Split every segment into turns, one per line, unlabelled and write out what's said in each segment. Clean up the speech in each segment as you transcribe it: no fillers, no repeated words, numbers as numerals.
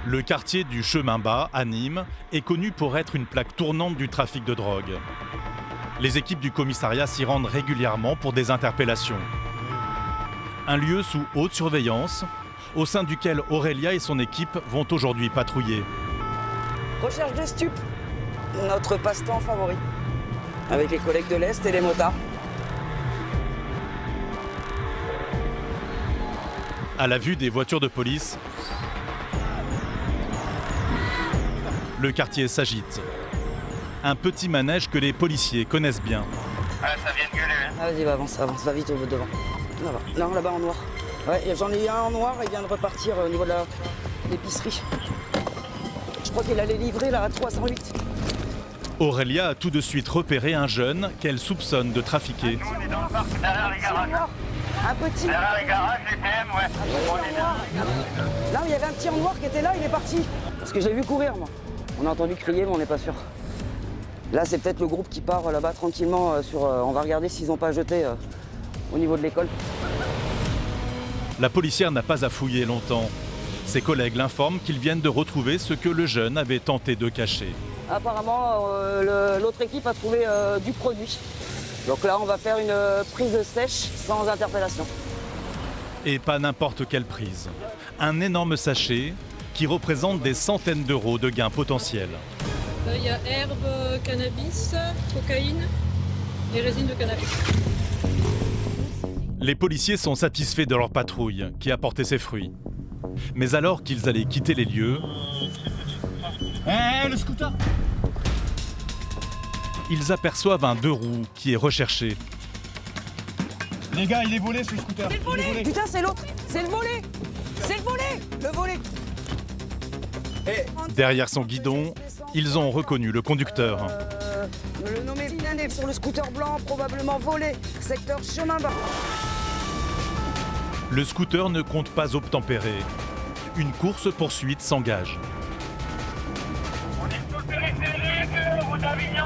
Le quartier du Chemin Bas, à Nîmes, est connu pour être une plaque tournante du trafic de drogue. Les équipes du commissariat s'y rendent régulièrement pour des interpellations. Un lieu sous haute surveillance, au sein duquel Aurélia et son équipe vont aujourd'hui patrouiller.
Recherche de stupes, notre passe-temps favori, avec les collègues de l'Est et les motards.
À la vue des voitures de police, le quartier s'agite. Un petit manège que les policiers connaissent bien.
Ah, ça vient de gueuler, hein.
Ah, vas-y, avance, va vite au bout devant. Là-bas, non, là-bas en noir. Ouais, j'en ai eu un en noir, il vient de repartir au niveau de l'épicerie. Je crois qu'il allait livrer là à 308.
Aurélia a tout de suite repéré un jeune qu'elle soupçonne de trafiquer.
Nous, on est dans le parc, derrière les garages.
Un petit.
Derrière les garages, les PM, ouais.
Là, il y avait un petit en noir qui était là, il est parti. Parce que j'ai vu courir, moi. On a entendu crier, mais on n'est pas sûr. Là, c'est peut-être le groupe qui part là-bas tranquillement. On va regarder s'ils n'ont pas jeté au niveau de l'école.
La policière n'a pas à fouiller longtemps. Ses collègues l'informent qu'ils viennent de retrouver ce que le jeune avait tenté de cacher.
Apparemment, l'autre équipe a trouvé du produit. Donc là, on va faire une prise sèche sans interpellation.
Et pas n'importe quelle prise. Un énorme sachet qui représente des centaines d'euros de gains potentiels.
Il y a herbe, cannabis, cocaïne et résine de cannabis.
Les policiers sont satisfaits de leur patrouille qui a porté ses fruits. Mais alors qu'ils allaient quitter les lieux,
le scooter!
ils aperçoivent un deux roues qui est recherché.
Les gars, il est volé ce scooter.
C'est le volet. Putain, c'est l'autre. C'est le volet. C'est le volet. Le volet.
Derrière son guidon, ils ont reconnu le conducteur.
Le nommé blindé sur le scooter blanc, probablement volé. Secteur Chemin Bas.
Le scooter ne compte pas obtempérer. Une course-poursuite s'engage.
On est sous le périphérique, route d'Avignon.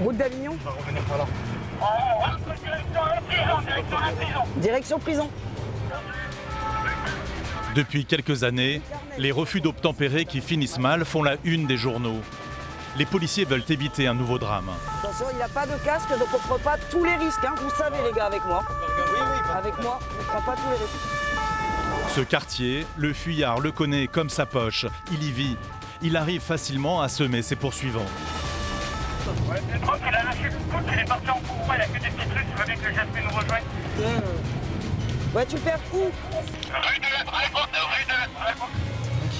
Route d'Avignon.
On va revenir par là.
On rentre direction la prison, direction la prison.
Direction prison.
Depuis quelques années, les refus d'obtempérer qui finissent mal font la une des journaux. Les policiers veulent éviter un nouveau drame.
Attention, il n'a pas de casque, donc on ne prend pas tous les risques. Hein. Vous savez, les gars, avec moi. Avec moi, on ne prend pas tous les risques.
Ce quartier, le fuyard le connaît comme sa poche. Il y vit. Il arrive facilement à semer ses poursuivants.
Ouais, c'est trop qu'il a lâché le scoot, il est parti en courant, il a que des petits trucs, il veut bien que Jasmine nous rejoigne.
Ouais, tu le perds où?
Rue de la Dragonne, rue de la Dragonne.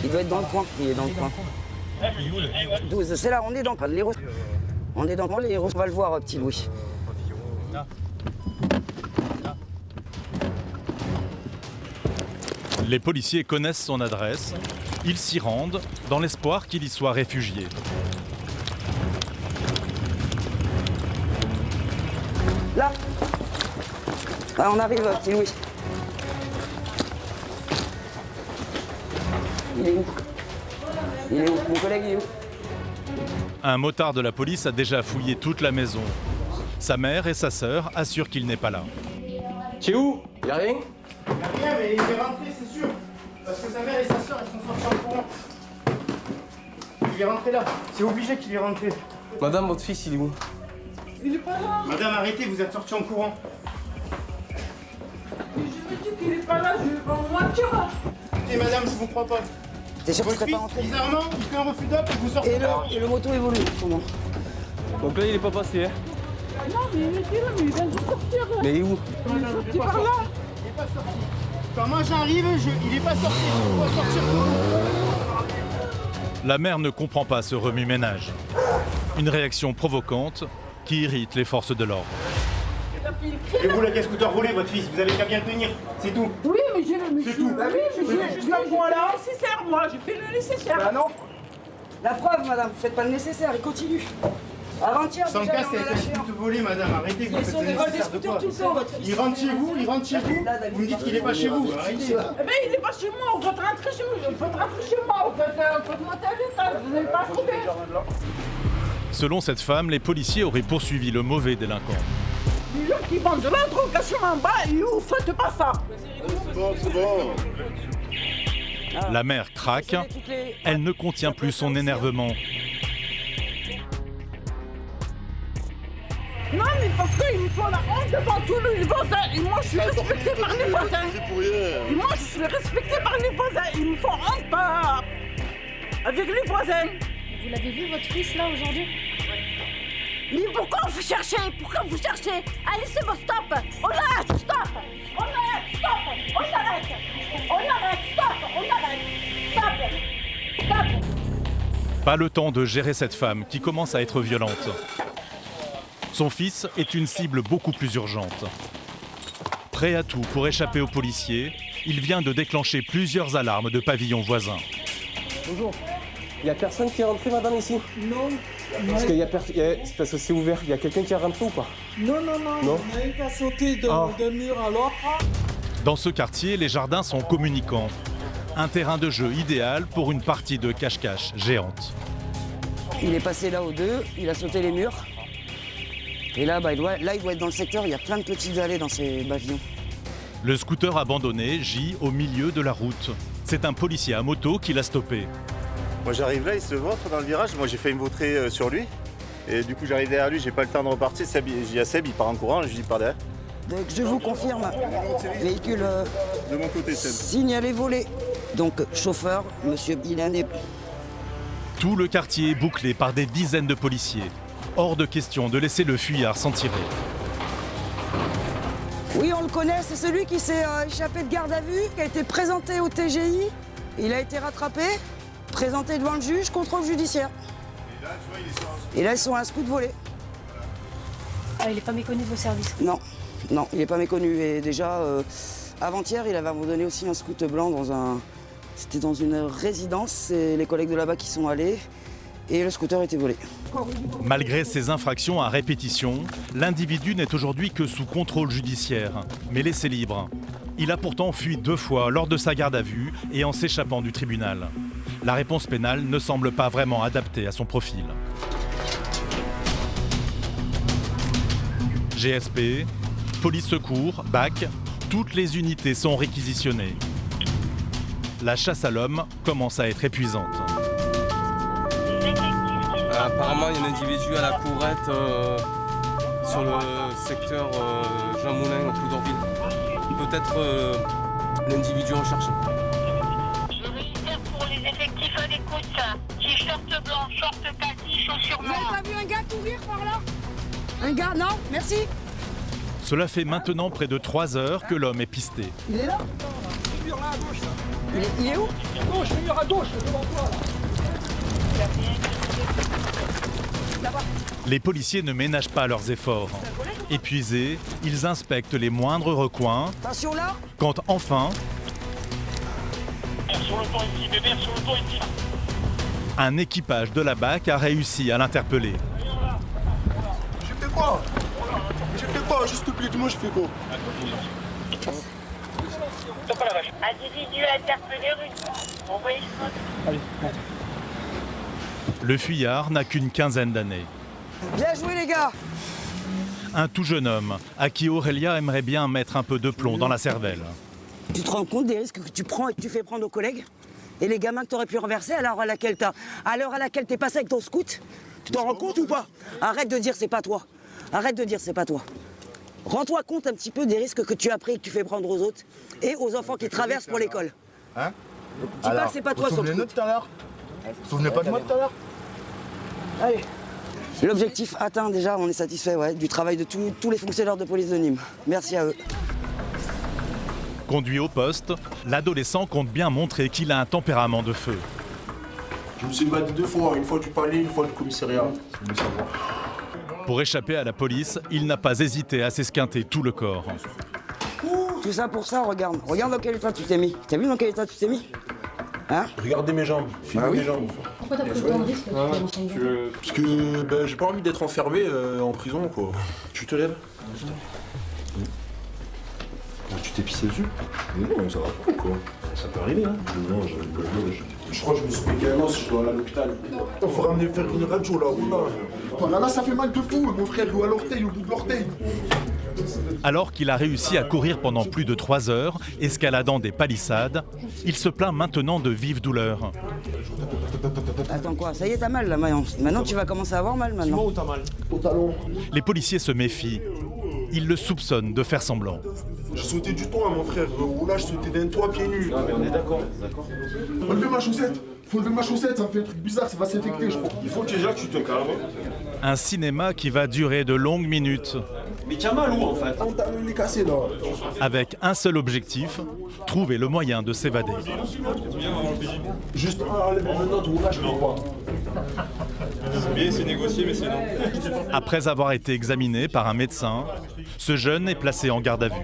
Il doit être dans le coin. Il est dans le coin. 12, c'est là, on est dans le coin. Les héros. On est dans le coin, les héros. On va le voir, petit Louis.
Les policiers connaissent son adresse. Ils s'y rendent dans l'espoir qu'il y soit réfugié.
Là. Ah, on arrive, petit Louis. Il est où? Il est où? Mon collègue, il est où?
Un motard de la police a déjà fouillé toute la maison. Sa mère et sa sœur assurent qu'il n'est pas là.
Tu es où? Y'a rien?
Rien, mais il est rentré, c'est sûr. Parce que sa mère et sa soeur, elles sont sorties en courant. Il est rentré là. C'est obligé qu'il est rentré.
Madame, votre fils, il est où?
Madame, arrêtez, vous êtes sortis en courant.
Je me dis qu'il est pas là, je vais pas me mentir.
Écoutez, madame, je vous crois pas.
T'es sûr qu'il
Votre
serait
fils,
pas rentré?
bizarrement, il fait un refus d'op et vous sortez.
Et le moto évolue, en ce moment.
Donc là, il est pas passé, hein?
Non, mais il était là, mais il vient de sortir.
Mais il est où?
Il est sorti par là.
Il est pas sorti. Quand moi j'arrive, il est pas sorti. Je dois sortir.
La mère ne comprend pas ce remue-ménage. Une réaction provocante qui irrite les forces de l'ordre.
Et vous, la caisse scooter roulé, votre fils, vous avez qu'à bien tenir. C'est tout.
Oui, mais j'ai le
C'est tout.
Oui, mais j'ai
juste un point là.
le nécessaire, moi. J'ai fait le nécessaire.
Bah non.
La preuve, madame, faites pas le nécessaire, il continue. Avant-hier,
Sans
déjà,
casque,
on a
elle a
lâché un.
tout volé, madame. Arrêtez, vous
Ils
faites
sont
le
des vols des
nécessaire de
scooters
quoi?
tout le temps, votre fils.
Il rentre chez vous, vous me dites qu'il est pas chez vous. Arrêtez.
Eh ben, il est pas chez moi. On va rentrer chez moi. Faut rentrer chez moi. Faut monter à l'étage. Vous n'avez pas trouvé.
Selon cette femme, les policiers auraient poursuivi le mauvais délinquant.
Les gens qui vendent de la drogue à chemin bas, et vous faites pas ça.
Bon, c'est bon.
La mère craque, elle ne contient plus son énervement.
Non, mais parce qu'ils me font la honte devant tous les voisins. Et moi, je suis respectée par les voisins. Et moi, je suis respectée par les voisins. Ils me font honte avec les voisins.
Vous l'avez vu, votre fils, là, aujourd'hui?
Mais pourquoi vous cherchez? Pourquoi vous cherchez? Allez, c'est bon, stop. On arrête, stop. On arrête, stop. On arrête. On arrête, stop. On arrête. Stop. Stop.
Pas le temps de gérer cette femme qui commence à être violente. Son fils est une cible beaucoup plus urgente. Prêt à tout pour échapper aux policiers, il vient de déclencher plusieurs alarmes de pavillons voisins.
Bonjour. Il n'y a personne qui est rentré, madame, ici?
Non.
Parce parce que c'est ouvert. Il y a quelqu'un qui est rentré ou pas?
Non. On a été sauté de mur à l'autre.
Dans ce quartier, les jardins sont communicants. Un terrain de jeu idéal pour une partie de cache-cache géante.
Il est passé là aux deux, il a sauté les murs. Et là, il doit être dans le secteur, il y a plein de petites allées dans ces pavillons.
Le scooter abandonné gît au milieu de la route. C'est un policier à moto qui l'a stoppé.
Moi j'arrive là, il se vautre dans le virage, moi j'ai failli me vautrer sur lui. Et du coup j'arrive derrière lui, j'ai pas le temps de repartir. Je dis à Seb, il part en courant, je dis par derrière.
Donc je vous confirme, véhicule
de mon côté, Seb.
Signalé volé. Donc chauffeur, monsieur Bilan est...
Tout le quartier est bouclé par des dizaines de policiers. Hors de question de laisser le fuyard s'en tirer.
Oui, on le connaît, c'est celui qui s'est échappé de garde à vue, qui a été présenté au TGI. Il a été rattrapé, présenté devant le juge, contrôle judiciaire. Et là, ils sont à un scoot volé.
Ah, il n'est pas méconnu de vos services?
Non, il n'est pas méconnu. Et déjà, avant-hier, il avait abandonné aussi un scoot blanc C'était dans une résidence, c'est les collègues de là-bas qui sont allés. Et le scooter était volé.
Malgré ces infractions à répétition, l'individu n'est aujourd'hui que sous contrôle judiciaire, mais laissé libre. Il a pourtant fui 2 fois lors de sa garde à vue et en s'échappant du tribunal. La réponse pénale ne semble pas vraiment adaptée à son profil. GSP, police secours, BAC, toutes les unités sont réquisitionnées. La chasse à l'homme commence à être épuisante.
Apparemment, il y a un individu à la courette sur le secteur Jean Moulin, au Clos d'Orville. Peut-être l'individu recherché.
Je récupère pour les effectifs à l'écoute. T-shirt blanc, short kaki, chaussures
Vous
noires.
n'avez pas vu un gars courir par là? Un gars, non? Merci.
Cela fait maintenant près de 3 heures que l'homme est pisté.
Il est là? Il est où?
Gauche, mur à gauche, devant toi là.
Les policiers ne ménagent pas leurs efforts. Épuisés, ils inspectent les moindres recoins,
Attention là.
quand enfin,
Sur le toit ici, bébé, sur le toit ici.
un équipage de la BAC a réussi à l'interpeller.
J'ai fait quoi? Juste te plaît, dis-moi, j'ai fait quoi?
Individu interpellé, rue. Envoyez le
Le fuyard n'a qu'une quinzaine d'années.
Bien joué les gars.
Un tout jeune homme à qui Aurélia aimerait bien mettre un peu de plomb dans la cervelle.
Tu te rends compte des risques que tu prends et que tu fais prendre aux collègues? Et les gamins que tu aurais pu renverser à l'heure à laquelle t'es passé avec ton scoot? Tu t'en rends compte ou pas? Arrête de dire c'est pas toi. Arrête de dire c'est pas toi. Rends-toi compte un petit peu des risques que tu as pris et que tu fais prendre aux autres et aux enfants qui traversent pour l'école.
Hein?
Dis pas que c'est pas toi sur le
Souvenez-nous
scoot.
tout à l'heure. Vous vous souvenez pas de moi tout à l'heure?
Allez. L'objectif atteint déjà, on est satisfait du travail de tous les fonctionnaires de police de Nîmes. Merci à eux.
Conduit au poste, l'adolescent compte bien montrer qu'il a un tempérament de feu.
Je me suis battu 2 fois, une fois du palais, une fois du commissariat. Si vous voulez savoir.
Pour échapper à la police, il n'a pas hésité à s'esquinter tout le corps.
Tout ça pour ça, regarde. Regarde dans quel état tu t'es mis. T'as vu dans quel état tu t'es mis? Hein?
Regardez mes jambes, filmez mes jambes.
Pourquoi t'as pris autant de risques?
Parce que j'ai pas envie d'être enfermé en prison, quoi. Tu te lèves? Tu t'es pissé dessus? Non, ça va pas, quoi. Ça peut arriver, hein. Non, je crois que je me suis pété un os, je dois aller à l'hôpital. Il faut ramener faire une radio là, là. Là, ça fait mal de fou, mon frère, ou à l'orteil, au bout de l'orteil.
Alors qu'il a réussi à courir pendant plus de 3 heures, escaladant des palissades, il se plaint maintenant de vives douleurs.
Attends quoi, ça y est, t'as mal là maintenant tu vas commencer à avoir mal maintenant.
Où t'as mal? Au talon.
Les policiers se méfient. Ils le soupçonnent de faire semblant.
J'ai sauté du toit, mon frère. Ou là, je sautais d'un toit pieds nus. Non, mais on est d'accord. Enlevez ma chaussette. Faut enlever ma chaussette, ça me fait un truc bizarre, ça va s'infecter, je crois. Il faut déjà que tu te calmes.
Un cinéma qui va durer de longues minutes.
Mais t'as mal où, en fait? Mon talon, il est cassé, là.
Avec un seul objectif, trouver le moyen de s'évader.
Juste enlever une note, ou là, je peux pas.
C'est bien, c'est négocié, mais c'est non.
Après avoir été examiné par un médecin, ce jeune est placé en garde à vue.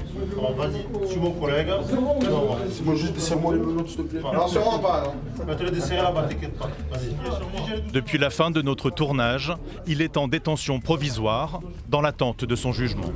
Vas-y, suis mon collègue. C'est moi juste desserre-moi les menottes, s'il te plaît. Non, sûrement pas, non. Va te le desserrer là-bas, t'inquiète pas. Vas-y.
Depuis la fin de notre tournage, il est en détention provisoire dans l'attente de son jugement.